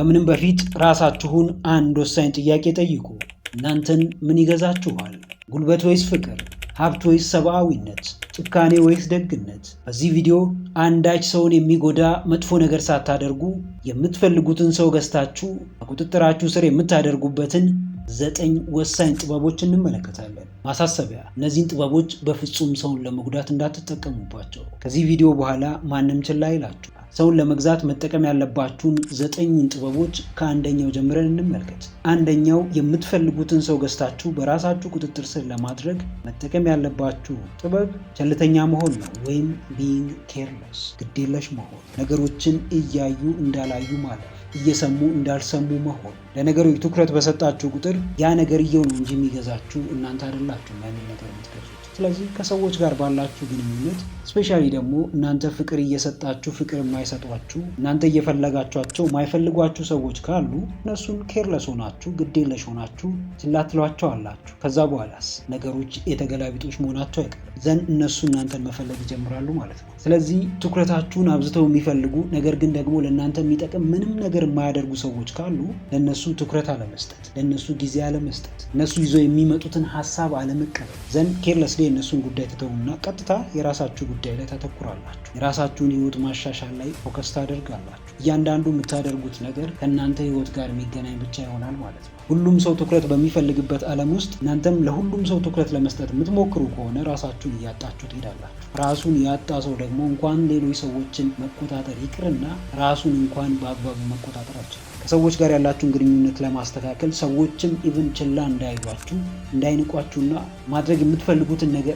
ከምንም በፊት ራሳችሁን አንድ ወሳኝ ጥያቄ ጠይቁ። እናንተን ምን ይገዛችኋል? ጉልበት ወይስ ፍቅር? ሀብት ወይስ ሰብአዊነት? ጭካኔ ወይስ ደግነት? በዚህ ቪዲዮ አንዳች ሰውን የሚጎዳ መጥፎ ነገር ሳታደርጉ የምትፈልጉትን ሰው ገዝታችሁ በቁጥጥራችሁ ስር የምታደርጉበትን 9 ወሳኝ ጥበቦች እንመለከታለን። ማሳሰቢያ፣ እነዚህን ጥበቦች በፍጹም ሰውን ለመጉዳት እንዳትጠቀሙባቸው። ከዚህ ቪዲዮ በኋላ ማንም ችላ ይላችሁ። ሰውን ለመግዛት መጠቀም ያለባችሁን 9ን ጥበቦች ከአንደኛው ጀምረን እንመልከት። አንደኛው፣ የምትፈልጉትን ሰው ገዝታችሁ በራሳችሁ ቁጥጥር ስር ለማድረግ መጠቀም ያለባችሁ ጥበብ ቸልተኛ መሆን ነው፣ ወይም ቢይንግ ኬርለስ፣ ግዴለሽ መሆን። ነገሮችን እያዩ እንዳላዩ ማለፍ፣ እየሰሙ እንዳልሰሙ መሆን። ለነገሮች ትኩረት በሰጣችሁ ቁጥር ያ ነገርየው ነው እንጂ የሚገዛችሁ እናንተ አይደላችሁም ያንን ነገር የምትገዙት። ስለዚህ ከሰዎች ጋር ባላችሁ ግንኙነት ስፔሻሊ ደግሞ እናንተ ፍቅር እየሰጣችሁ ፍቅር የማይሰጧችሁ፣ እናንተ እየፈለጋችኋቸው የማይፈልጓችሁ ሰዎች ካሉ እነሱን ኬርለስ ሆናችሁ ግዴለሽ ሆናችሁ ችላ ትሏቸዋላችሁ። ከዛ በኋላስ ነገሮች የተገላቢጦች መሆናቸው አይቀርም። ዘንድ እነሱ እናንተን መፈለግ ይጀምራሉ ማለት ነው። ስለዚህ ትኩረታችሁን አብዝተው የሚፈልጉ ነገር ግን ደግሞ ለእናንተ የሚጠቅም ምንም ነገር የማያደርጉ ሰዎች ካሉ ለእነሱ ትኩረት አለመስጠት፣ ለእነሱ ጊዜ አለመስጠት፣ እነሱ ይዘው የሚመጡትን ሀሳብ አለመቀበል። ዘንድ ኬርለስ ላይ እነሱን ጉዳይ ትተውና ቀጥታ የራሳችሁ ጉዳይ ላይ ታተኩራላችሁ። የራሳችሁን ህይወት ማሻሻል ላይ ፎከስ ታደርጋላችሁ። እያንዳንዱ የምታደርጉት ነገር ከእናንተ ህይወት ጋር የሚገናኝ ብቻ ይሆናል ማለት ነው። ሁሉም ሰው ትኩረት በሚፈልግበት ዓለም ውስጥ እናንተም ለሁሉም ሰው ትኩረት ለመስጠት የምትሞክሩ ከሆነ ራሳችሁን እያጣችሁ ትሄዳላችሁ። ራሱን ያጣ ሰው ደግሞ እንኳን ሌሎች ሰዎችን መቆጣጠር ይቅርና ራሱን እንኳን በአግባቡ መቆጣጠር አይችልም። ከሰዎች ጋር ያላችሁን ግንኙነት ለማስተካከል ሰዎችም ኢቭን ችላ እንዳይሏችሁ፣ እንዳይንቋችሁና ማድረግ የምትፈልጉትን ነገር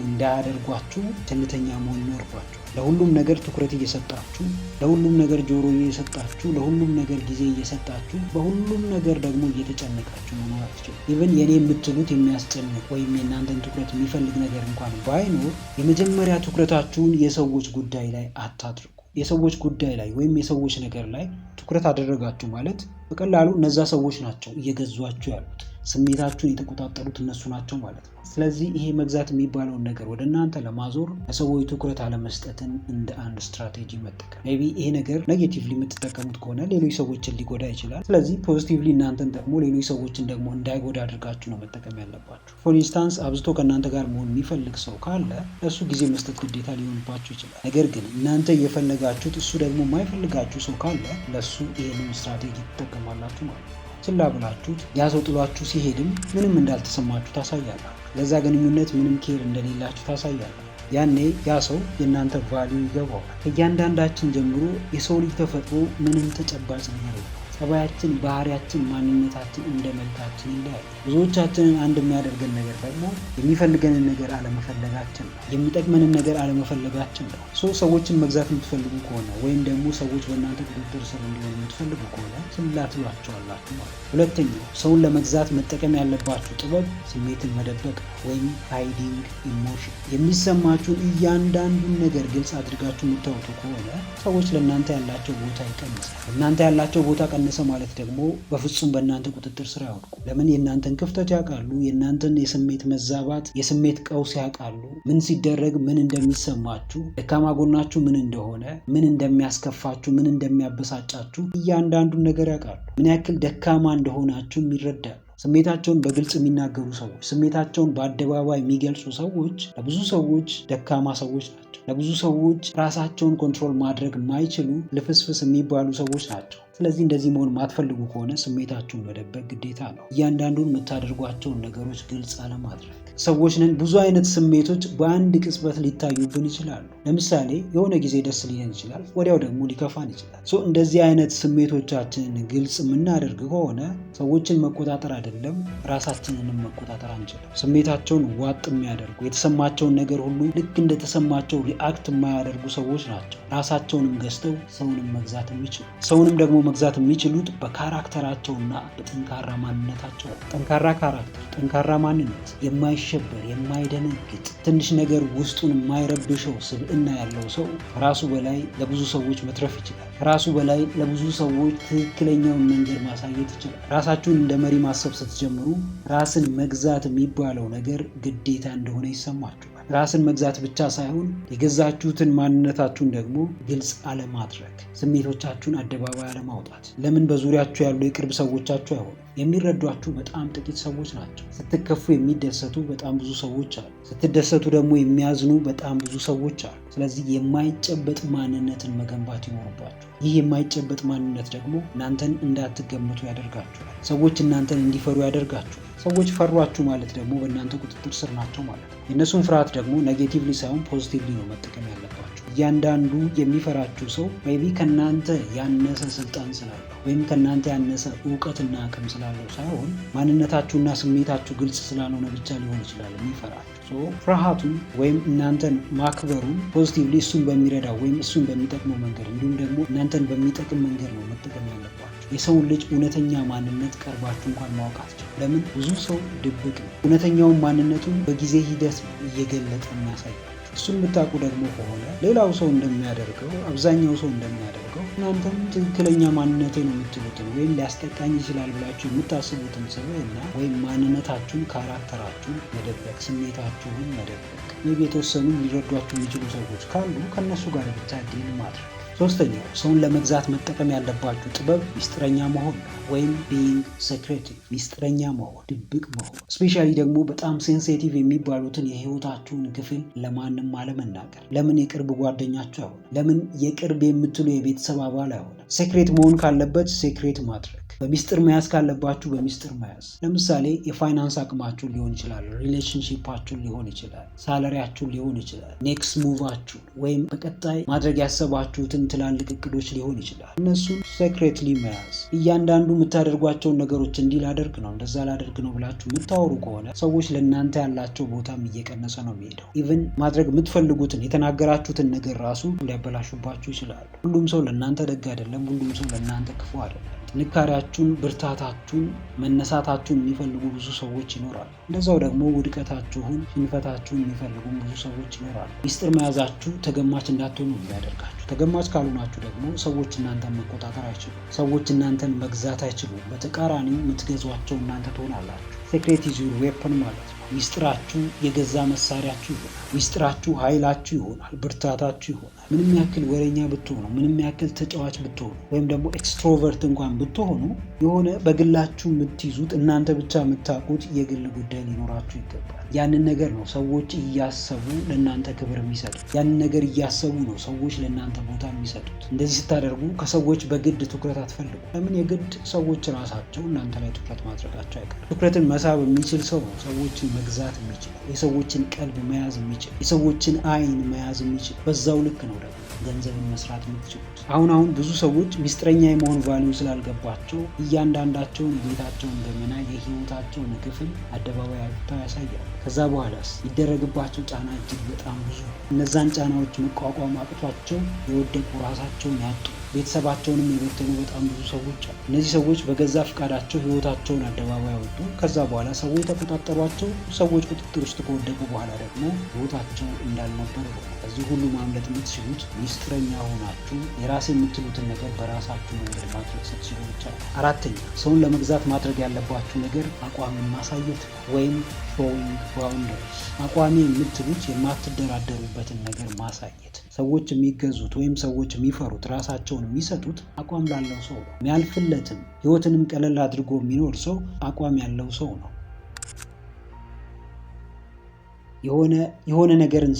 እንዳያደርጓችሁ ቸልተኛ መሆን ይኖርባችሁ። ለሁሉም ነገር ትኩረት እየሰጣችሁ፣ ለሁሉም ነገር ጆሮ እየሰጣችሁ፣ ለሁሉም ነገር ጊዜ እየሰጣችሁ፣ በሁሉም ነገር ደግሞ እየተጨነቃችሁ መኖር አትችሉም። ኢቭን የኔ የምትሉት የሚያስጨንቅ ወይም የእናንተን ትኩረት የሚፈልግ ነገር እንኳን ባይኖር የመጀመሪያ ትኩረታችሁን የሰዎች ጉዳይ ላይ አታድርጉ። የሰዎች ጉዳይ ላይ ወይም የሰዎች ነገር ላይ ትኩረት አደረጋችሁ ማለት በቀላሉ እነዛ ሰዎች ናቸው እየገዟችሁ ያሉት። ስሜታችሁን የተቆጣጠሩት እነሱ ናቸው ማለት ነው። ስለዚህ ይሄ መግዛት የሚባለውን ነገር ወደ እናንተ ለማዞር ለሰዎች ትኩረት አለመስጠትን እንደ አንድ ስትራቴጂ መጠቀም። ሜይ ቢ ይሄ ነገር ኔጌቲቭሊ የምትጠቀሙት ከሆነ ሌሎች ሰዎችን ሊጎዳ ይችላል። ስለዚህ ፖዚቲቭሊ እናንተን ደግሞ ሌሎች ሰዎችን ደግሞ እንዳይጎዳ አድርጋችሁ ነው መጠቀም ያለባችሁ። ፎር ኢንስታንስ አብዝቶ ከእናንተ ጋር መሆን የሚፈልግ ሰው ካለ ለእሱ ጊዜ መስጠት ግዴታ ሊሆንባችሁ ይችላል። ነገር ግን እናንተ እየፈለጋችሁት እሱ ደግሞ የማይፈልጋችሁ ሰው ካለ ለእሱ ይሄንን ስትራቴጂ ትጠቀማላችሁ ማለት ነው። ችላ ብላችሁት ያ ሰው ጥሏችሁ ሲሄድም ምንም እንዳልተሰማችሁ ታሳያላችሁ። ለዛ ግንኙነት ምንም ኬር እንደሌላችሁ ታሳያላችሁ። ያኔ ያ ሰው የእናንተ ቫልዩ ይገባዋል። ከእያንዳንዳችን ጀምሮ የሰው ልጅ ተፈጥሮ ምንም ተጨባጭ ነገር የለም። ጸባያችን፣ ባህሪያችን፣ ማንነታችን እንደ መልካችን ይለያል። ብዙዎቻችንን አንድ የሚያደርገን ነገር ደግሞ የሚፈልገንን ነገር አለመፈለጋችን ነው። የሚጠቅመንን ነገር አለመፈለጋችን ነው። ሰዎችን መግዛት የምትፈልጉ ከሆነ ወይም ደግሞ ሰዎች በእናንተ ቁጥጥር ስር እንዲሆኑ የምትፈልጉ ከሆነ ችላ ትሏቸዋላችሁ ማለት ነው። ሁለተኛው፣ ሰውን ለመግዛት መጠቀም ያለባችሁ ጥበብ ስሜትን መደበቅ ወይም ሃይዲንግ ኢሞሽን። የሚሰማችሁን እያንዳንዱን ነገር ግልጽ አድርጋችሁ የምታወጡ ከሆነ ሰዎች ለእናንተ ያላቸው ቦታ ይቀንሳል። እናንተ ያላቸው ቦታ ቀነሰ ማለት ደግሞ በፍጹም በእናንተ ቁጥጥር ስር አይወድቁ። ለምን? የእናንተን ክፍተት ያውቃሉ። የእናንተን የስሜት መዛባት፣ የስሜት ቀውስ ያውቃሉ። ምን ሲደረግ ምን እንደሚሰማችሁ፣ ደካማ ጎናችሁ ምን እንደሆነ፣ ምን እንደሚያስከፋችሁ፣ ምን እንደሚያበሳጫችሁ እያንዳንዱን ነገር ያውቃሉ። ምን ያክል ደካማ እንደሆናችሁም ይረዳሉ። ስሜታቸውን በግልጽ የሚናገሩ ሰዎች፣ ስሜታቸውን በአደባባይ የሚገልጹ ሰዎች ለብዙ ሰዎች ደካማ ሰዎች ናቸው። ለብዙ ሰዎች ራሳቸውን ኮንትሮል ማድረግ የማይችሉ ልፍስፍስ የሚባሉ ሰዎች ናቸው። ስለዚህ እንደዚህ መሆን ማትፈልጉ ከሆነ ስሜታችሁን መደበቅ ግዴታ ነው። እያንዳንዱን የምታደርጓቸውን ነገሮች ግልጽ አለማድረግ። ሰዎች ነን። ብዙ አይነት ስሜቶች በአንድ ቅጽበት ሊታዩብን ይችላሉ። ለምሳሌ የሆነ ጊዜ ደስ ሊለን ይችላል፣ ወዲያው ደግሞ ሊከፋን ይችላል። እንደዚህ አይነት ስሜቶቻችንን ግልጽ የምናደርግ ከሆነ ሰዎችን መቆጣጠር አይደለም ራሳችንንም መቆጣጠር አንችልም። ስሜታቸውን ዋጥ የሚያደርጉ የተሰማቸውን ነገር ሁሉ ልክ እንደተሰማቸው ሪአክት የማያደርጉ ሰዎች ናቸው ራሳቸውንም ገዝተው ሰውንም መግዛት የሚችሉ። ሰውንም ደግሞ መግዛት የሚችሉት በካራክተራቸውና በጠንካራ ማንነታቸው። ጠንካራ ካራክተር፣ ጠንካራ ማንነት፣ የማይሸበር የማይደነግጥ፣ ትንሽ ነገር ውስጡን የማይረብሸው ስብዕና ያለው ሰው ከራሱ በላይ ለብዙ ሰዎች መትረፍ ይችላል። ከራሱ በላይ ለብዙ ሰዎች ትክክለኛውን መንገድ ማሳየት ይችላል። ራሳችሁን እንደ መሪ ማሰብ ስትጀምሩ ራስን መግዛት የሚባለው ነገር ግዴታ እንደሆነ ይሰማችኋል። ይሆናል። ራስን መግዛት ብቻ ሳይሆን የገዛችሁትን ማንነታችሁን ደግሞ ግልጽ አለማድረግ፣ ስሜቶቻችሁን አደባባይ አለማውጣት። ለምን በዙሪያችሁ ያሉ የቅርብ ሰዎቻችሁ አይሆኑ? የሚረዷችሁ በጣም ጥቂት ሰዎች ናቸው። ስትከፉ የሚደሰቱ በጣም ብዙ ሰዎች አሉ። ስትደሰቱ ደግሞ የሚያዝኑ በጣም ብዙ ሰዎች አሉ። ስለዚህ የማይጨበጥ ማንነትን መገንባት ይኖርባችሁ። ይህ የማይጨበጥ ማንነት ደግሞ እናንተን እንዳትገምቱ ያደርጋችኋል። ሰዎች እናንተን እንዲፈሩ ያደርጋችኋል። ሰዎች ፈሯችሁ ማለት ደግሞ በእናንተ ቁጥጥር ስር ናቸው ማለት ነው። የእነሱን ፍርሃት ደግሞ ኔጌቲቭሊ ሳይሆን ፖዚቲቭሊ ነው መጠቀም ያለባችሁ። እያንዳንዱ የሚፈራችሁ ሰው ሜይቢ ከእናንተ ያነሰ ስልጣን ስላለው ወይም ከእናንተ ያነሰ እውቀትና አቅም ስላለው ሳይሆን ማንነታችሁና ስሜታችሁ ግልጽ ስላልሆነ ብቻ ሊሆን ይችላል የሚፈራችሁ። ፍርሃቱን ወይም እናንተን ማክበሩን ፖዚቲቭሊ እሱን በሚረዳው ወይም እሱን በሚጠቅመው መንገድ እንዲሁም ደግሞ እናንተን በሚጠቅም መንገድ ነው መጠቀም ያለባችሁ። የሰውን ልጅ እውነተኛ ማንነት ቀርባችሁ እንኳን ማወቅ አትችሉም። ለምን? ብዙ ሰው ድብቅ ነው። እውነተኛውን ማንነቱን በጊዜ ሂደት ነው እየገለጠ የሚያሳያችሁ። እሱን የምታውቁ ደግሞ ከሆነ ሌላው ሰው እንደሚያደርገው አብዛኛው ሰው እንደሚያደርገው እናንተም ትክክለኛ ማንነቴ ነው የምትሉትን ወይም ሊያስጠቃኝ ይችላል ብላችሁ የምታስቡትን ስብዕና ወይም ማንነታችሁን፣ ካራክተራችሁን መደበቅ፣ ስሜታችሁን መደበቅ። ሜይቢ የተወሰኑ ሊረዷችሁ የሚችሉ ሰዎች ካሉ ከእነሱ ጋር ብቻ ዲል ማድረግ። ሶስተኛው ሰውን ለመግዛት መጠቀም ያለባችሁ ጥበብ ሚስጥረኛ መሆን ነው፣ ወይም ቢንግ ሴክሬቲቭ። ሚስጥረኛ መሆን፣ ድብቅ መሆን፣ ስፔሻሊ ደግሞ በጣም ሴንሲቲቭ የሚባሉትን የህይወታችሁን ክፍል ለማንም አለመናገር። ለምን የቅርብ ጓደኛችሁ አይሆንም? ለምን የቅርብ የምትሉ የቤተሰብ አባል አይሆንም? ሴክሬት መሆን ካለበት ሴክሬት ማድረግ፣ በሚስጥር መያዝ ካለባችሁ በሚስጥር መያዝ። ለምሳሌ የፋይናንስ አቅማችሁን ሊሆን ይችላል፣ ሪሌሽንሺፓችሁን ሊሆን ይችላል፣ ሳለሪያችሁን ሊሆን ይችላል፣ ኔክስት ሙቫችሁን ወይም በቀጣይ ማድረግ ያሰባችሁትን ትላልቅ እቅዶች ሊሆን ይችላል። እነሱን ሴክሬትሊ መያዝ። እያንዳንዱ የምታደርጓቸውን ነገሮች እንዲህ ላደርግ ነው እንደዛ ላደርግ ነው ብላችሁ የምታወሩ ከሆነ ሰዎች ለእናንተ ያላቸው ቦታም እየቀነሰ ነው የሚሄደው። ኢቭን ማድረግ የምትፈልጉትን የተናገራችሁትን ነገር ራሱ ሊያበላሹባችሁ ይችላሉ። ሁሉም ሰው ለእናንተ ደግ አይደለም። ሁሉም ሰው ለእናንተ ክፉ አይደለም። ጥንካሬያችሁን፣ ብርታታችሁን፣ መነሳታችሁን የሚፈልጉ ብዙ ሰዎች ይኖራሉ። እንደዛው ደግሞ ውድቀታችሁን፣ ሽንፈታችሁን የሚፈልጉ ብዙ ሰዎች ይኖራሉ። ሚስጥር መያዛችሁ ተገማች እንዳትሆኑ የሚያደርጋችሁ። ተገማች ካልሆናችሁ ደግሞ ሰዎች እናንተን መቆጣጠር አይችሉም። ሰዎች እናንተን መግዛት አይችሉም። በተቃራኒው የምትገዟቸው እናንተ ትሆናላችሁ። ሴክሬት ኢዝ ዩር ዌፐን ማለት ነው። ሚስጥራችሁ የገዛ መሳሪያችሁ ይሆናል። ሚስጥራችሁ ኃይላችሁ ይሆናል፣ ብርታታችሁ ይሆናል። ምንም ያክል ወሬኛ ብትሆኑ፣ ምንም ያክል ተጫዋች ብትሆኑ ወይም ደግሞ ኤክስትሮቨርት እንኳን ብትሆኑ የሆነ በግላችሁ የምትይዙት እናንተ ብቻ የምታውቁት የግል ጉዳይ ሊኖራችሁ ይገባል። ያንን ነገር ነው ሰዎች እያሰቡ ለእናንተ ክብር የሚሰጡት። ያንን ነገር እያሰቡ ነው ሰዎች ለእናንተ ቦታ የሚሰጡት። እንደዚህ ስታደርጉ ከሰዎች በግድ ትኩረት አትፈልጉ። ለምን? የግድ ሰዎች ራሳቸው እናንተ ላይ ትኩረት ማድረጋቸው አይቀርም። ትኩረትን መሳብ የሚችል ሰው ነው ሰዎችን መግዛት የሚችል፣ የሰዎችን ቀልብ መያዝ የሚችል፣ የሰዎችን አይን መያዝ የሚችል። በዛው ልክ ነው ደግሞ ገንዘብን መስራት የምትችሉት። አሁን ብዙ ሰዎች ሚስጥረኛ የመሆን ቫልዩ ስላልገባቸው እያንዳንዳቸውን የቤታቸውን ገመና፣ የህይወታቸውን ክፍል አደባባይ አውጥተው ያሳያሉ። ከዛ በኋላስ ይደረግባቸው ጫና እጅግ በጣም ብዙ። እነዛን ጫናዎች መቋቋም አቅቷቸው የወደቁ፣ ራሳቸውን ያጡ፣ ቤተሰባቸውንም የበተኑ በጣም ብዙ ሰዎች አሉ። እነዚህ ሰዎች በገዛ ፈቃዳቸው ህይወታቸውን አደባባይ አወጡ። ከዛ በኋላ ሰዎች ተቆጣጠሯቸው። ሰዎች ቁጥጥር ውስጥ ከወደቁ በኋላ ደግሞ ህይወታቸው እንዳልነበር ሆነ። ከዚህ ሁሉ ማምለጥ የምትችሉት ሚስጥረኛ ሆናችሁ የራስ የምትሉትን ነገር በራሳችሁ መንገድ ማድረግ ስትችሉ ብቻ ነው። አራተኛ፣ ሰውን ለመግዛት ማድረግ ያለባችሁ ነገር አቋምን ማሳየት ወይም ሾዊንግ ባውንደሪስ። አቋሚ የምትሉት የማትደራደሩበትን ነገር ማሳየት። ሰዎች የሚገዙት ወይም ሰዎች የሚፈሩት ራሳቸውን የሚሰጡት አቋም ላለው ሰው ነው። የሚያልፍለትም ህይወትንም ቀለል አድርጎ የሚኖር ሰው አቋም ያለው ሰው ነው። የሆነ ነገርን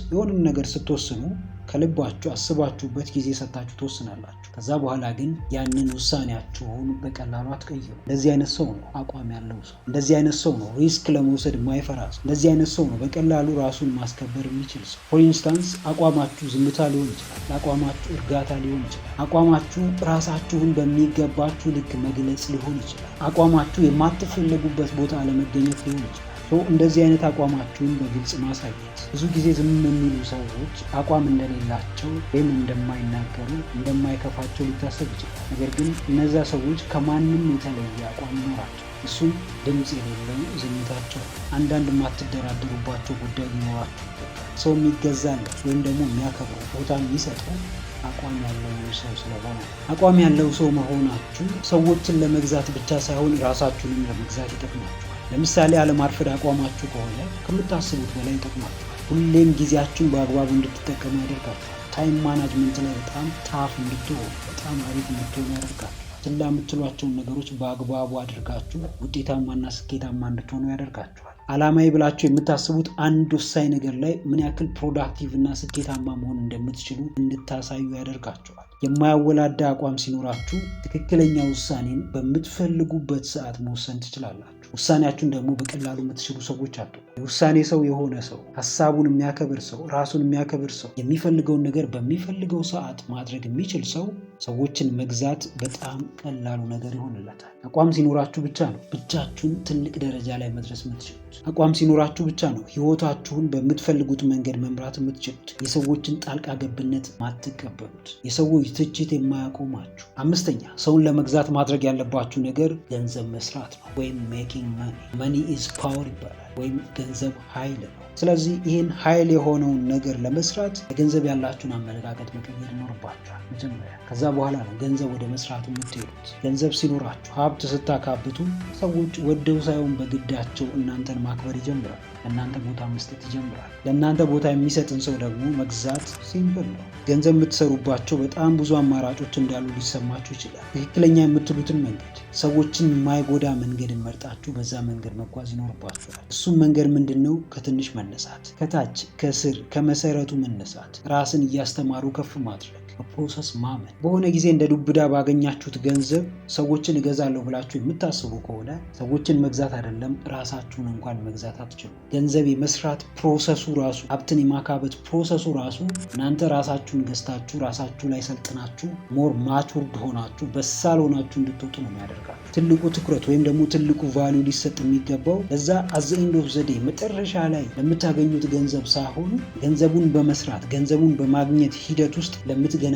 የሆነም ነገር ስትወስኑ ከልባችሁ አስባችሁበት ጊዜ ሰጣችሁ ትወስናላችሁ። ከዛ በኋላ ግን ያንን ውሳኔያችሁን በቀላሉ አትቀይሩ። እንደዚህ አይነት ሰው ነው አቋም ያለው ሰው። እንደዚህ አይነት ሰው ነው ሪስክ ለመውሰድ የማይፈራ ሰው። እንደዚህ አይነት ሰው ነው በቀላሉ ራሱን ማስከበር የሚችል ሰው። ፎር ኢንስታንስ አቋማችሁ ዝምታ ሊሆን ይችላል። አቋማችሁ እርጋታ ሊሆን ይችላል። አቋማችሁ ራሳችሁን በሚገባችሁ ልክ መግለጽ ሊሆን ይችላል። አቋማችሁ የማትፈለጉበት ቦታ አለመገኘት ሊሆን ይችላል። እንደዚህ አይነት አቋማችሁን በግልጽ ማሳየት። ብዙ ጊዜ ዝም የሚሉ ሰዎች አቋም እንደሌላቸው ወይም እንደማይናገሩ፣ እንደማይከፋቸው ሊታሰብ ይችላል። ነገር ግን እነዛ ሰዎች ከማንም የተለየ አቋም ይኖራቸው። እሱም ድምፅ የሌለው ዝምታቸው። አንዳንድ የማትደራደሩባቸው ጉዳይ ሊኖራቸው ይገባል። ሰው የሚገዛለት ወይም ደግሞ የሚያከብረው ቦታ የሚሰጠው አቋም ያለው ሰው ስለሆነ። አቋም ያለው ሰው መሆናችሁ ሰዎችን ለመግዛት ብቻ ሳይሆን ራሳችሁንም ለመግዛት ይጠቅማችኋል። ለምሳሌ አለማርፈድ አቋማችሁ ከሆነ ከምታስቡት በላይ ይጠቅማችኋል። ሁሌም ጊዜያችሁን በአግባቡ እንድትጠቀሙ ያደርጋችኋል። ታይም ማናጅመንት ላይ በጣም ታፍ እንድትሆኑ፣ በጣም አሪፍ እንድትሆኑ ያደርጋችኋል። ችላ የምትሏቸውን ነገሮች በአግባቡ አድርጋችሁ ውጤታማና ስኬታማ እንድትሆኑ ያደርጋችኋል። ዓላማዬ ብላችሁ የምታስቡት አንድ ወሳኝ ነገር ላይ ምን ያክል ፕሮዳክቲቭ እና ስኬታማ መሆን እንደምትችሉ እንድታሳዩ ያደርጋችኋል። የማያወላዳ አቋም ሲኖራችሁ ትክክለኛ ውሳኔን በምትፈልጉበት ሰዓት መወሰን ትችላላችሁ። ውሳኔያችሁን ደግሞ በቀላሉ የምትችሉ ሰዎች አሉ። የውሳኔ ሰው የሆነ ሰው፣ ሀሳቡን የሚያከብር ሰው፣ ራሱን የሚያከብር ሰው፣ የሚፈልገውን ነገር በሚፈልገው ሰዓት ማድረግ የሚችል ሰው ሰዎችን መግዛት በጣም ቀላሉ ነገር ይሆንለታል። አቋም ሲኖራችሁ ብቻ ነው ብቻችሁን ትልቅ ደረጃ ላይ መድረስ የምትችሉት። አቋም ሲኖራችሁ ብቻ ነው ህይወታችሁን በምትፈልጉት መንገድ መምራት የምትችሉት። የሰዎችን ጣልቃ ገብነት ማትቀበሉት፣ የሰዎች ትችት የማያቆማችሁ። 5ኛ ሰውን ለመግዛት ማድረግ ያለባችሁ ነገር ገንዘብ መስራት ነው፣ ወይም ሜኪንግ መኒ። መኒ ኢዝ ፓወር ይባላል፣ ወይም ገንዘብ ኃይል ነው። ስለዚህ ይህን ኃይል የሆነውን ነገር ለመስራት ለገንዘብ ያላችሁን አመለካከት መቀየር ይኖርባችኋል መጀመሪያ። ከዛ በኋላ ነው ገንዘብ ወደ መስራቱ የምትሄዱት። ገንዘብ ሲኖራችሁ፣ ሀብት ስታካብቱ ሰዎች ወደው ሳይሆን በግዳቸው እናንተን ማክበር ይጀምራል። ለእናንተ ቦታ መስጠት ይጀምራል። ለእናንተ ቦታ የሚሰጥን ሰው ደግሞ መግዛት ሲምፕል ነው። ገንዘብ የምትሰሩባቸው በጣም ብዙ አማራጮች እንዳሉ ሊሰማችሁ ይችላል። ትክክለኛ የምትሉትን መንገድ፣ ሰዎችን የማይጎዳ መንገድን መርጣችሁ በዛ መንገድ መጓዝ ይኖርባችኋል። እሱም መንገድ ምንድን ነው? ከትንሽ መነሳት፣ ከታች ከስር ከመሰረቱ መነሳት፣ ራስን እያስተማሩ ከፍ ማድረግ፣ በፕሮሰስ ማመን። በሆነ ጊዜ እንደ ዱብዳ ባገኛችሁት ገንዘብ ሰዎችን እገዛለሁ ብላችሁ የምታስቡ ከሆነ ሰዎችን መግዛት አይደለም ራሳችሁን እንኳን መግዛት አትችሉ። ገንዘብ የመስራት ፕሮሰሱ ራሱ፣ ሀብትን የማካበት ፕሮሰሱ ራሱ እናንተ ራሳችሁን ገዝታችሁ ራሳችሁ ላይ ሰልጥናችሁ ሞር ማቹርድ ሆናችሁ በሳል ሆናችሁ እንድትወጡ ነው የሚያደርጋችሁ። ትልቁ ትኩረት ወይም ደግሞ ትልቁ ቫሊዩ ሊሰጥ የሚገባው ለዛ አዘኤንድ ኦፍ ዘዴ መጨረሻ ላይ ለምታገኙት ገንዘብ ሳይሆን ገንዘቡን በመስራት ገንዘቡን በማግኘት ሂደት ውስጥ ለምትገነቡት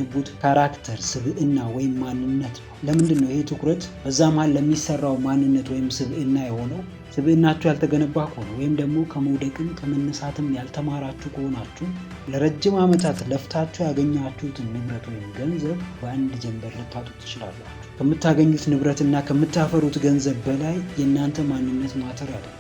ካራክተር፣ ስብዕና ወይም ማንነት ነው። ለምንድን ነው ይሄ ትኩረት በዛ መሀል ለሚሰራው ማንነት ወይም ስብዕና የሆነው? ስብዕናችሁ ያልተገነባ ከሆነ ወይም ደግሞ ከመውደቅም ከመነሳትም ያልተማራችሁ ከሆናችሁ ለረጅም ዓመታት ለፍታችሁ ያገኛችሁትን ንብረት ወይም ገንዘብ በአንድ ጀንበር ልታጡ ትችላላችሁ። ከምታገኙት ንብረትና ከምታፈሩት ገንዘብ በላይ የእናንተ ማንነት ማተር ያደርጋል።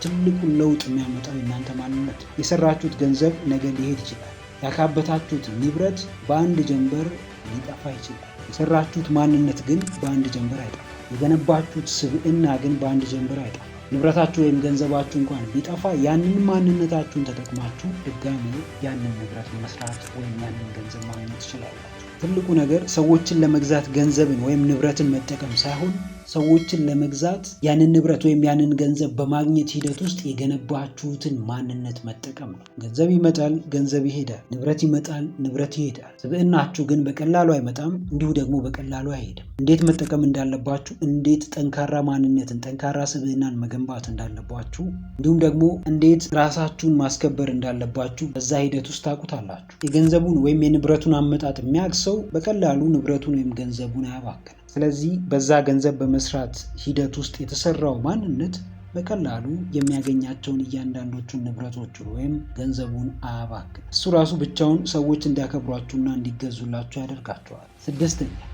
ትልቁን ለውጥ የሚያመጣው የእናንተ ማንነት። የሰራችሁት ገንዘብ ነገ ሊሄድ ይችላል። ያካበታችሁት ንብረት በአንድ ጀንበር ሊጠፋ ይችላል። የሰራችሁት ማንነት ግን በአንድ ጀንበር አይጠፋም። የገነባችሁት ስብዕና ግን በአንድ ጀንበር አይጠፋም። ንብረታችሁ ወይም ገንዘባችሁ እንኳን ቢጠፋ ያንን ማንነታችሁን ተጠቅማችሁ ድጋሚ ያንን ንብረት መስራት ወይም ያንን ገንዘብ ማግኘት ትችላላችሁ። ትልቁ ነገር ሰዎችን ለመግዛት ገንዘብን ወይም ንብረትን መጠቀም ሳይሆን ሰዎችን ለመግዛት ያንን ንብረት ወይም ያንን ገንዘብ በማግኘት ሂደት ውስጥ የገነባችሁትን ማንነት መጠቀም ነው። ገንዘብ ይመጣል፣ ገንዘብ ይሄዳል። ንብረት ይመጣል፣ ንብረት ይሄዳል። ስብዕናችሁ ግን በቀላሉ አይመጣም፣ እንዲሁ ደግሞ በቀላሉ አይሄድም። እንዴት መጠቀም እንዳለባችሁ፣ እንዴት ጠንካራ ማንነትን ጠንካራ ስብዕናን መገንባት እንዳለባችሁ፣ እንዲሁም ደግሞ እንዴት ራሳችሁን ማስከበር እንዳለባችሁ በዛ ሂደት ውስጥ ታውቁታላችሁ። የገንዘቡን ወይም የንብረቱን አመጣጥ የሚያውቅ ሰው በቀላሉ ንብረቱን ወይም ገንዘቡን አያባክንም። ስለዚህ በዛ ገንዘብ በመስራት ሂደት ውስጥ የተሰራው ማንነት በቀላሉ የሚያገኛቸውን እያንዳንዶቹን ንብረቶቹን ወይም ገንዘቡን አያባክን። እሱ ራሱ ብቻውን ሰዎች እንዲያከብሯችሁና እንዲገዙላችሁ ያደርጋቸዋል።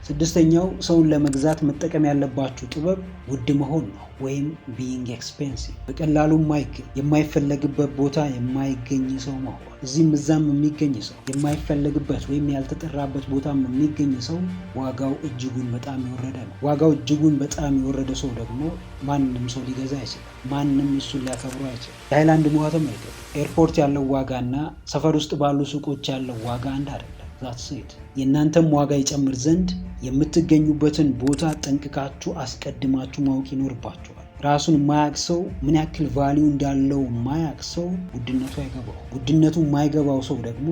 ስድስተኛው ሰውን ለመግዛት መጠቀም ያለባችሁ ጥበብ ውድ መሆን ነው፣ ወይም ቢይንግ ኤክስፔንሲቭ። በቀላሉ የማይገኝ የማይፈለግበት ቦታ የማይገኝ ሰው መሆን። እዚህም እዛም የሚገኝ ሰው የማይፈለግበት ወይም ያልተጠራበት ቦታም የሚገኝ ሰው ዋጋው እጅጉን በጣም የወረደ ነው። ዋጋው እጅጉን በጣም የወረደ ሰው ደግሞ ማንም ሰው ሊገዛ አይችልም። ማንም እሱን ሊያከብሩ አይችልም። የሃይላንድ ውሃ ተመልከቱ። ኤርፖርት ያለው ዋጋና ሰፈር ውስጥ ባሉ ሱቆች ያለው ዋጋ አንድ አይደለም። ዛትሴት የእናንተም ዋጋ ይጨምር ዘንድ የምትገኙበትን ቦታ ጠንቅቃችሁ አስቀድማችሁ ማወቅ ይኖርባችኋል። ራሱን የማያውቅ ሰው ምን ያክል ቫሊዩ እንዳለው የማያውቅ ሰው ውድነቱ አይገባው። ውድነቱ የማይገባው ሰው ደግሞ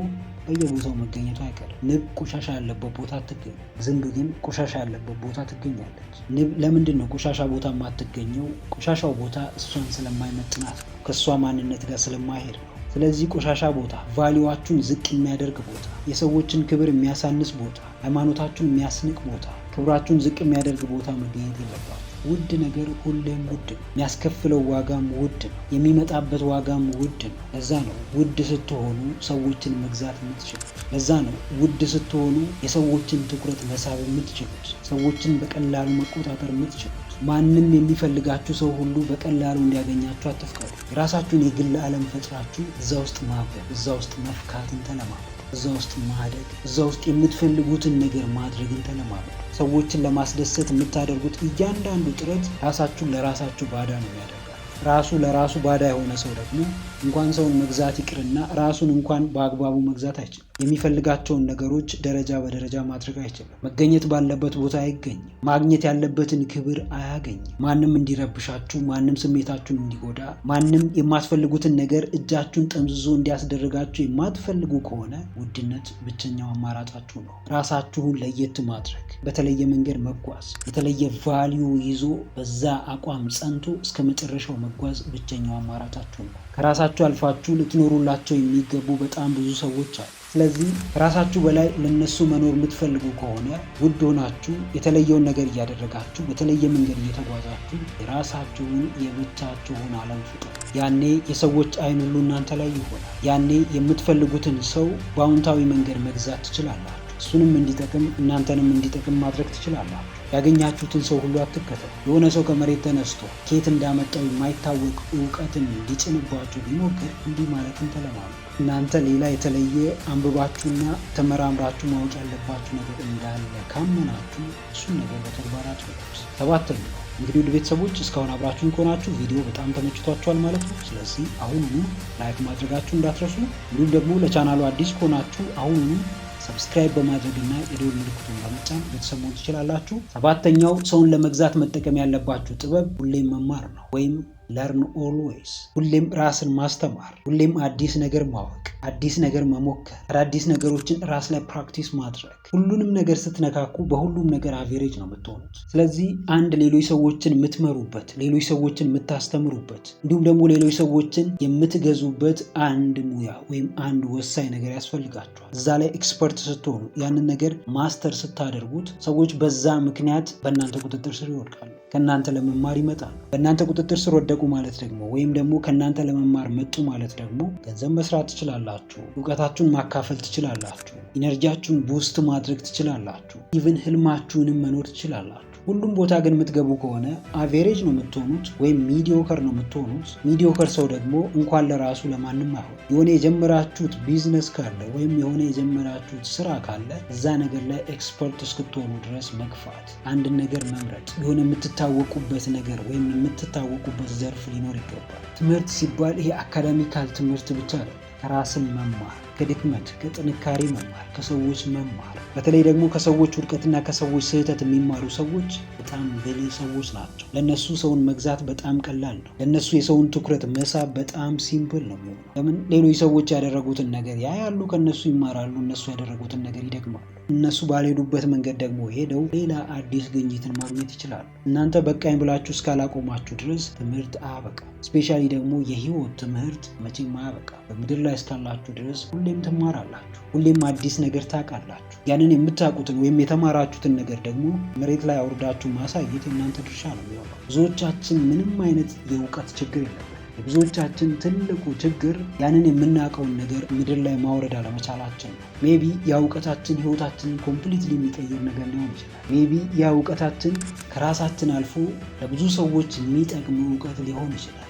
በየቦታው መገኘቱ አይቀርም። ንብ ቆሻሻ ያለበት ቦታ አትገኝ፣ ዝንብ ግን ቆሻሻ ያለበት ቦታ ትገኛለች። ንብ ለምንድን ነው ቆሻሻ ቦታ የማትገኘው? ቆሻሻው ቦታ እሷን ስለማይመጥናት ነው፣ ከእሷ ማንነት ጋር ስለማይሄድ ነው። ስለዚህ ቆሻሻ ቦታ፣ ቫሊዋችሁን ዝቅ የሚያደርግ ቦታ፣ የሰዎችን ክብር የሚያሳንስ ቦታ፣ ሃይማኖታችሁን የሚያስንቅ ቦታ፣ ክብራችሁን ዝቅ የሚያደርግ ቦታ መገኘት የለባችሁ። ውድ ነገር ሁሌም ውድ ነው። የሚያስከፍለው ዋጋም ውድ ነው። የሚመጣበት ዋጋም ውድ ነው። ለዛ ነው ውድ ስትሆኑ ሰዎችን መግዛት የምትችሉት። ለዛ ነው ውድ ስትሆኑ የሰዎችን ትኩረት መሳብ የምትችሉት። ሰዎችን በቀላሉ መቆጣጠር የምትችሉት። ማንም የሚፈልጋችሁ ሰው ሁሉ በቀላሉ እንዲያገኛችሁ አትፍቀዱ። የራሳችሁን የግል ዓለም ፈጥራችሁ እዛ ውስጥ ማበብ፣ እዛ ውስጥ መፍካትን ተለማመዱ። እዛ ውስጥ ማደግ፣ እዛ ውስጥ የምትፈልጉትን ነገር ማድረግን ተለማመዱ። ሰዎችን ለማስደሰት የምታደርጉት እያንዳንዱ ጥረት ራሳችሁን ለራሳችሁ ባዳ ነው የሚያደርጋል። ራሱ ለራሱ ባዳ የሆነ ሰው ደግሞ እንኳን ሰውን መግዛት ይቅርና ራሱን እንኳን በአግባቡ መግዛት አይችልም። የሚፈልጋቸውን ነገሮች ደረጃ በደረጃ ማድረግ አይችልም። መገኘት ባለበት ቦታ አይገኝም። ማግኘት ያለበትን ክብር አያገኝም። ማንም እንዲረብሻችሁ፣ ማንም ስሜታችሁን እንዲጎዳ፣ ማንም የማትፈልጉትን ነገር እጃችሁን ጠምዝዞ እንዲያስደርጋችሁ የማትፈልጉ ከሆነ ውድነት ብቸኛው አማራጫችሁ ነው። ራሳችሁን ለየት ማድረግ፣ በተለየ መንገድ መጓዝ፣ የተለየ ቫልዩ ይዞ በዛ አቋም ጸንቶ እስከ መጨረሻው መጓዝ ብቸኛው አማራጫችሁ ነው። ከራሳችሁ አልፋችሁ ልትኖሩላቸው የሚገቡ በጣም ብዙ ሰዎች አሉ። ስለዚህ ራሳችሁ በላይ ለነሱ መኖር የምትፈልጉ ከሆነ ውድ ሆናችሁ የተለየውን ነገር እያደረጋችሁ በተለየ መንገድ እየተጓዛችሁ የራሳችሁን የብቻችሁን ዓለም ፍጠሩ። ያኔ የሰዎች አይን ሁሉ እናንተ ላይ ይሆናል። ያኔ የምትፈልጉትን ሰው በአዎንታዊ መንገድ መግዛት ትችላላችሁ። እሱንም እንዲጠቅም እናንተንም እንዲጠቅም ማድረግ ትችላላችሁ። ያገኛችሁትን ሰው ሁሉ አትከተሉ። የሆነ ሰው ከመሬት ተነስቶ ከየት እንዳመጣው የማይታወቅ እውቀትን ሊጭንባችሁ ቢሞክር እንዲህ ማለትን ተለማመዱ። እናንተ ሌላ የተለየ አንብባችሁና ተመራምራችሁ ማወቅ ያለባችሁ ነገር እንዳለ ካመናችሁ እሱን ነገር በተግባር አድርጉት። ሰባተኛው እንግዲህ ውድ ቤተሰቦች እስካሁን አብራችሁን ከሆናችሁ ቪዲዮ በጣም ተመችቷችኋል ማለት ነው። ስለዚህ አሁኑኑ ላይክ ማድረጋችሁ እንዳትረሱ። እንዲሁም ደግሞ ለቻናሉ አዲስ ከሆናችሁ አሁኑኑ ሰብስክራይብ በማድረግና የደወል ምልክቱን በመጫን ቤተሰብ መሆን ትችላላችሁ። ሰባተኛው ሰውን ለመግዛት መጠቀም ያለባችሁ ጥበብ ሁሌም መማር ነው ወይም ለርን ኦልዌይስ። ሁሌም ራስን ማስተማር፣ ሁሌም አዲስ ነገር ማወቅ፣ አዲስ ነገር መሞከር፣ አዳዲስ ነገሮችን ራስ ላይ ፕራክቲስ ማድረግ። ሁሉንም ነገር ስትነካኩ በሁሉም ነገር አቬሬጅ ነው የምትሆኑት። ስለዚህ አንድ ሌሎች ሰዎችን የምትመሩበት፣ ሌሎች ሰዎችን የምታስተምሩበት፣ እንዲሁም ደግሞ ሌሎች ሰዎችን የምትገዙበት አንድ ሙያ ወይም አንድ ወሳኝ ነገር ያስፈልጋቸዋል። እዛ ላይ ኤክስፐርት ስትሆኑ፣ ያንን ነገር ማስተር ስታደርጉት ሰዎች በዛ ምክንያት በእናንተ ቁጥጥር ስር ይወድቃሉ። ከእናንተ ለመማር ይመጣሉ። በእናንተ ቁጥጥር ስር ወደቁ ማለት ደግሞ ወይም ደግሞ ከእናንተ ለመማር መጡ ማለት ደግሞ ገንዘብ መስራት ትችላላችሁ፣ እውቀታችሁን ማካፈል ትችላላችሁ፣ ኢነርጂያችሁን ቡስት ማድረግ ትችላላችሁ፣ ኢቭን ህልማችሁንም መኖር ትችላላችሁ። ሁሉም ቦታ ግን የምትገቡ ከሆነ አቬሬጅ ነው የምትሆኑት ወይም ሚዲዮከር ነው የምትሆኑት። ሚዲዮከር ሰው ደግሞ እንኳን ለራሱ ለማንም አይሆን። የሆነ የጀመራችሁት ቢዝነስ ካለ ወይም የሆነ የጀመራችሁት ስራ ካለ እዛ ነገር ላይ ኤክስፐርት እስክትሆኑ ድረስ መግፋት፣ አንድን ነገር መምረጥ፣ የሆነ የምትታወቁበት ነገር ወይም የምትታወቁበት ዘርፍ ሊኖር ይገባል። ትምህርት ሲባል ይሄ አካዳሚካል ትምህርት ብቻ ነው። ከራስን መማር፣ ከድክመት ከጥንካሬ መማር፣ ከሰዎች መማር። በተለይ ደግሞ ከሰዎች ውድቀትና ከሰዎች ስህተት የሚማሩ ሰዎች በጣም ብልህ ሰዎች ናቸው። ለነሱ ሰውን መግዛት በጣም ቀላል ነው። ለነሱ የሰውን ትኩረት መሳብ በጣም ሲምፕል ነው የሚሆነው። ለምን? ሌሎች ሰዎች ያደረጉትን ነገር ያያሉ፣ ከነሱ ይማራሉ፣ እነሱ ያደረጉትን ነገር ይደግማሉ። እነሱ ባልሄዱበት መንገድ ደግሞ ሄደው ሌላ አዲስ ግኝትን ማግኘት ይችላሉ። እናንተ በቃኝ ብላችሁ እስካላቆማችሁ ድረስ ትምህርት አያበቃም። ስፔሻሊ ደግሞ የህይወት ትምህርት መቼም አያበቃም። በምድር ላይ እስካላችሁ ድረስ ሁሌም ትማራላችሁ፣ ሁሌም አዲስ ነገር ታውቃላችሁ። ያንን የምታውቁትን ወይም የተማራችሁትን ነገር ደግሞ መሬት ላይ አውርዳችሁ ማሳየት የእናንተ ድርሻ ነው የሚሆነው። ብዙዎቻችን ምንም አይነት የእውቀት ችግር የለም። የብዙዎቻችን ትልቁ ችግር ያንን የምናውቀውን ነገር ምድር ላይ ማውረድ አለመቻላችን ነው። ሜቢ ያ እውቀታችን ህይወታችንን ኮምፕሊትሊ የሚቀይር ነገር ሊሆን ይችላል። ሜቢ ያ እውቀታችን ከራሳችን አልፎ ለብዙ ሰዎች የሚጠቅም እውቀት ሊሆን ይችላል።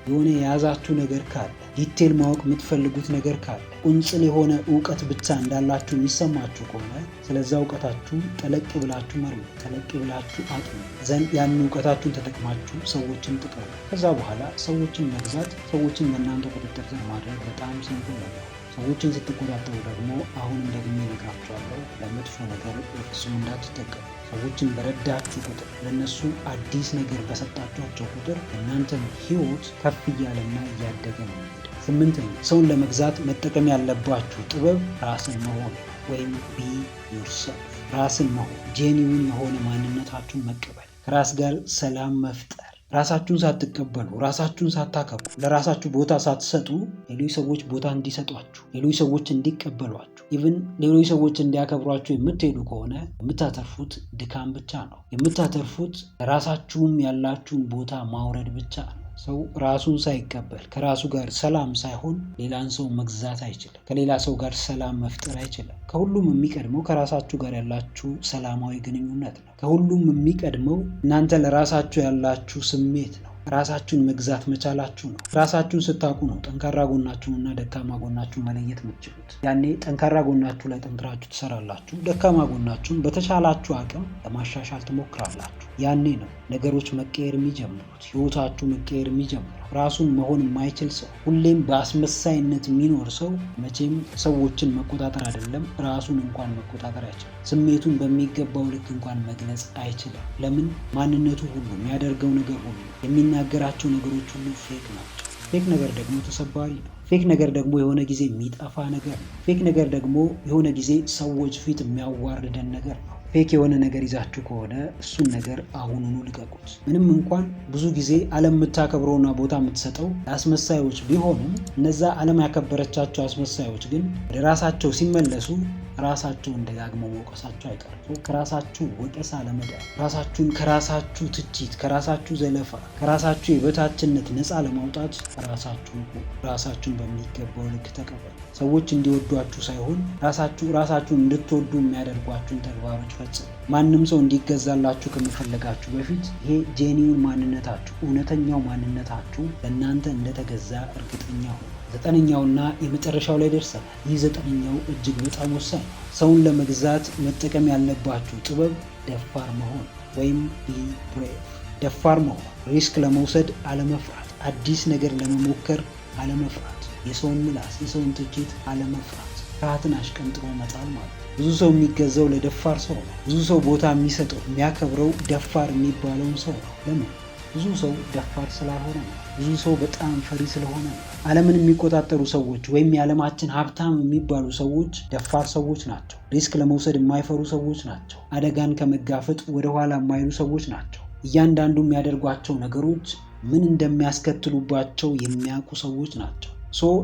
የሆነ የያዛችሁ ነገር ካለ፣ ዲቴል ማወቅ የምትፈልጉት ነገር ካለ፣ ቁንጽል የሆነ እውቀት ብቻ እንዳላችሁ የሚሰማችሁ ከሆነ ስለዛ እውቀታችሁ ጠለቅ ብላችሁ መርምሩ፣ ጠለቅ ብላችሁ አጥኑ። ዘንድ ያንን እውቀታችሁን ተጠቅማችሁ ሰዎችን ጥቀሙ። ከዛ በኋላ ሰዎችን መግዛት፣ ሰዎችን በእናንተ ቁጥጥር ስር ማድረግ በጣም ሲምፕል ነው። ሰዎችን ስትቆጣጠሩ ደግሞ አሁንም ደግሜ እነግራችኋለሁ፣ ለመጥፎ ነገር በፍጹም እንዳትጠቀሙ። ሰዎችን በረዳችሁ ቁጥር፣ ለነሱ አዲስ ነገር በሰጣችኋቸው ቁጥር እናንተን ህይወት ከፍ እያለና እያደገ ነው የሚሄደው። ስምንተኛ ሰውን ለመግዛት መጠቀም ያለባችሁ ጥበብ ራስን መሆን ወይም ቢ ዩርሰልፍ። ራስን መሆን፣ ጄኒውን የሆነ ማንነታችሁን መቀበል፣ ከራስ ጋር ሰላም መፍጠር፣ ራሳችሁን ሳትቀበሉ፣ ራሳችሁን ሳታከብሩ፣ ለራሳችሁ ቦታ ሳትሰጡ ሌሎች ሰዎች ቦታ እንዲሰጧችሁ፣ ሌሎች ሰዎች እንዲቀበሏችሁ፣ ኢቭን ሌሎች ሰዎች እንዲያከብሯችሁ የምትሄዱ ከሆነ የምታተርፉት ድካም ብቻ ነው። የምታተርፉት ራሳችሁም ያላችሁን ቦታ ማውረድ ብቻ ነው። ሰው ራሱን ሳይቀበል ከራሱ ጋር ሰላም ሳይሆን ሌላን ሰው መግዛት አይችልም። ከሌላ ሰው ጋር ሰላም መፍጠር አይችልም። ከሁሉም የሚቀድመው ከራሳችሁ ጋር ያላችሁ ሰላማዊ ግንኙነት ነው። ከሁሉም የሚቀድመው እናንተ ለራሳችሁ ያላችሁ ስሜት ነው። ራሳችሁን መግዛት መቻላችሁ ነው። ራሳችሁን ስታውቁ ነው ጠንካራ ጎናችሁንና ደካማ ጎናችሁን መለየት የምትችሉት። ያኔ ጠንካራ ጎናችሁ ላይ ጠንክራችሁ ትሰራላችሁ። ደካማ ጎናችሁን በተቻላችሁ አቅም ለማሻሻል ትሞክራላችሁ። ያኔ ነው ነገሮች መቀየር የሚጀምሩት፣ ህይወታችሁ መቀየር የሚጀምሩት። ራሱን መሆን የማይችል ሰው፣ ሁሌም በአስመሳይነት የሚኖር ሰው መቼም ሰዎችን መቆጣጠር አይደለም ራሱን እንኳን መቆጣጠር አይችልም። ስሜቱን በሚገባው ልክ እንኳን መግለጽ አይችልም። ለምን? ማንነቱ ሁሉ፣ የሚያደርገው ነገር ሁሉ፣ የሚናገራቸው ነገሮች ሁሉ ፌክ ናቸው። ፌክ ነገር ደግሞ ተሰባሪ ነው። ፌክ ነገር ደግሞ የሆነ ጊዜ የሚጠፋ ነገር ነው። ፌክ ነገር ደግሞ የሆነ ጊዜ ሰዎች ፊት የሚያዋርደን ነገር ነው። ፌክ የሆነ ነገር ይዛችሁ ከሆነ እሱን ነገር አሁኑኑ ልቀቁት። ምንም እንኳን ብዙ ጊዜ ዓለም የምታከብረውና ቦታ የምትሰጠው አስመሳዮች ቢሆኑም እነዛ ዓለም ያከበረቻቸው አስመሳዮች ግን ወደ ራሳቸው ሲመለሱ ራሳቸውን ደጋግመው መውቀሳቸው አይቀርም። ከራሳችሁ ወቀሳ ለመዳን፣ ራሳችሁን ከራሳችሁ ትችት፣ ከራሳችሁ ዘለፋ፣ ከራሳችሁ የበታችነት ነፃ ለማውጣት ራሳችሁን በሚገባው ልክ ተቀበሉ። ሰዎች እንዲወዷችሁ ሳይሆን ራሳችሁን እንድትወዱ የሚያደርጓችሁን ተግባሮች ፈጽሙ። ማንም ሰው እንዲገዛላችሁ ከመፈለጋችሁ በፊት ይሄ ጄኒውን ማንነታችሁ፣ እውነተኛው ማንነታችሁ ለእናንተ እንደተገዛ እርግጠኛ ሁኑ። 9ኛውና የመጨረሻው ላይ ደርሰናል። ይህ 9ኛው እጅግ በጣም ወሳኝ ነው። ሰውን ለመግዛት መጠቀም ያለባችሁ ጥበብ ደፋር መሆን ወይም ቢ ብሬቭ። ደፋር መሆን፣ ሪስክ ለመውሰድ አለመፍራት፣ አዲስ ነገር ለመሞከር አለመፍራት፣ የሰውን ምላስ፣ የሰውን ትችት አለመፍራት፣ ፍርሃትን አሽቀንጥሮ መጣል ማለት ነው። ብዙ ሰው የሚገዛው ለደፋር ሰው ነው። ብዙ ሰው ቦታ የሚሰጠው የሚያከብረው ደፋር የሚባለውን ሰው ነው። ለምን? ብዙ ሰው ደፋር ስላልሆነ ነው። ብዙ ሰው በጣም ፈሪ ስለሆነ ነው። ዓለምን የሚቆጣጠሩ ሰዎች ወይም የዓለማችን ሀብታም የሚባሉ ሰዎች ደፋር ሰዎች ናቸው። ሪስክ ለመውሰድ የማይፈሩ ሰዎች ናቸው። አደጋን ከመጋፈጥ ወደኋላ የማይሉ ሰዎች ናቸው። እያንዳንዱ የሚያደርጓቸው ነገሮች ምን እንደሚያስከትሉባቸው የሚያውቁ ሰዎች ናቸው።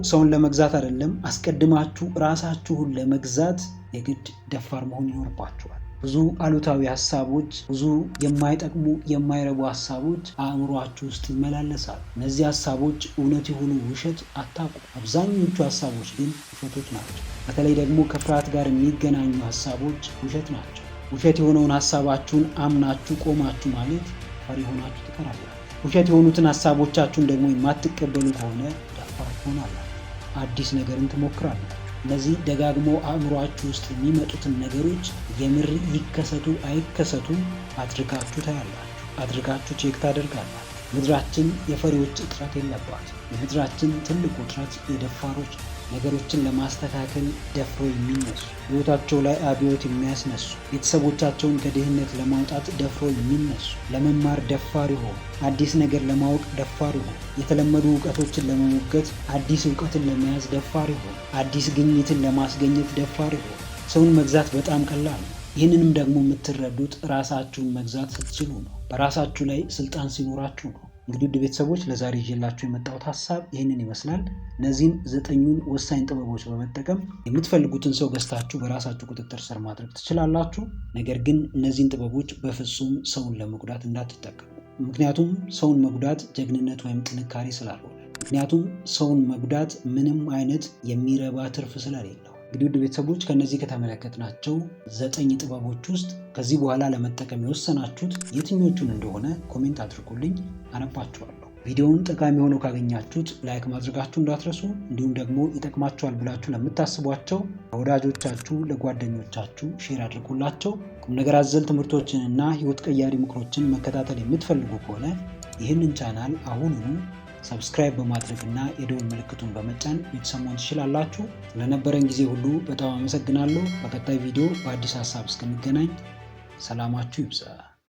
ሰውን ለመግዛት አይደለም፣ አስቀድማችሁ ራሳችሁን ለመግዛት የግድ ደፋር መሆን ይኖርባችኋል። ብዙ አሉታዊ ሀሳቦች፣ ብዙ የማይጠቅሙ የማይረቡ ሀሳቦች አእምሯችሁ ውስጥ ይመላለሳሉ። እነዚህ ሀሳቦች እውነት የሆኑ ውሸት አታውቁ። አብዛኞቹ ሀሳቦች ግን ውሸቶች ናቸው። በተለይ ደግሞ ከፍርሃት ጋር የሚገናኙ ሀሳቦች ውሸት ናቸው። ውሸት የሆነውን ሀሳባችሁን አምናችሁ ቆማችሁ ማለት ፈሪ ሆናችሁ ትቀራላችሁ። ውሸት የሆኑትን ሀሳቦቻችሁን ደግሞ የማትቀበሉ ከሆነ ደፋር ትሆናላችሁ። አዲስ ነገርን ትሞክራላችሁ። እነዚህ ደጋግሞ አእምሯችሁ ውስጥ የሚመጡትን ነገሮች የምር ይከሰቱ አይከሰቱ አድርጋችሁ ታያላችሁ። አድርጋችሁ ቼክ ታደርጋላችሁ። ምድራችን የፈሪዎች እጥረት የለባትም። የምድራችን ትልቁ እጥረት የደፋሮች ነው። ነገሮችን ለማስተካከል ደፍሮ የሚነሱ፣ ሕይወታቸው ላይ አብዮት የሚያስነሱ፣ ቤተሰቦቻቸውን ከድህነት ለማውጣት ደፍሮ የሚነሱ፣ ለመማር ደፋር ይሆኑ፣ አዲስ ነገር ለማወቅ ደፋር ይሆኑ፣ የተለመዱ እውቀቶችን ለመሞገት አዲስ እውቀትን ለመያዝ ደፋር ይሆኑ፣ አዲስ ግኝትን ለማስገኘት ደፋር ይሆኑ። ሰውን መግዛት በጣም ቀላል ነው። ይህንንም ደግሞ የምትረዱት ራሳችሁን መግዛት ስትችሉ ነው። በራሳችሁ ላይ ስልጣን ሲኖራችሁ ነው። እንግዲህ ውድ ቤተሰቦች ለዛሬ ይዤላችሁ የመጣሁት ሀሳብ ይህንን ይመስላል። እነዚህን 9ኙን ወሳኝ ጥበቦች በመጠቀም የምትፈልጉትን ሰው ገዝታችሁ በራሳችሁ ቁጥጥር ስር ማድረግ ትችላላችሁ። ነገር ግን እነዚህን ጥበቦች በፍጹም ሰውን ለመጉዳት እንዳትጠቀሙ። ምክንያቱም ሰውን መጉዳት ጀግንነት ወይም ጥንካሬ ስላልሆነ፣ ምክንያቱም ሰውን መጉዳት ምንም አይነት የሚረባ ትርፍ ስለሌለው። እንግዲህ ውድ ቤተሰቦች ከነዚህ ከተመለከትናቸው 9 ጥበቦች ውስጥ ከዚህ በኋላ ለመጠቀም የወሰናችሁት የትኞቹን እንደሆነ ኮሜንት አድርጉልኝ፣ አነባችኋለሁ። ቪዲዮውን ጠቃሚ ሆኖ ካገኛችሁት ላይክ ማድረጋችሁ እንዳትረሱ። እንዲሁም ደግሞ ይጠቅማችኋል ብላችሁ ለምታስቧቸው ለወዳጆቻችሁ፣ ለጓደኞቻችሁ ሼር አድርጉላቸው። ቁም ነገር አዘል ትምህርቶችንና ህይወት ቀያሪ ምክሮችን መከታተል የምትፈልጉ ከሆነ ይህንን ቻናል አሁኑኑ ሰብስክራይብ በማድረግና የደወል ምልክቱን በመጫን ቤተሰብ መሆን ትችላላችሁ። ለነበረን ጊዜ ሁሉ በጣም አመሰግናለሁ። በቀጣይ ቪዲዮ በአዲስ ሀሳብ እስክንገናኝ ሰላማችሁ ይብዛ።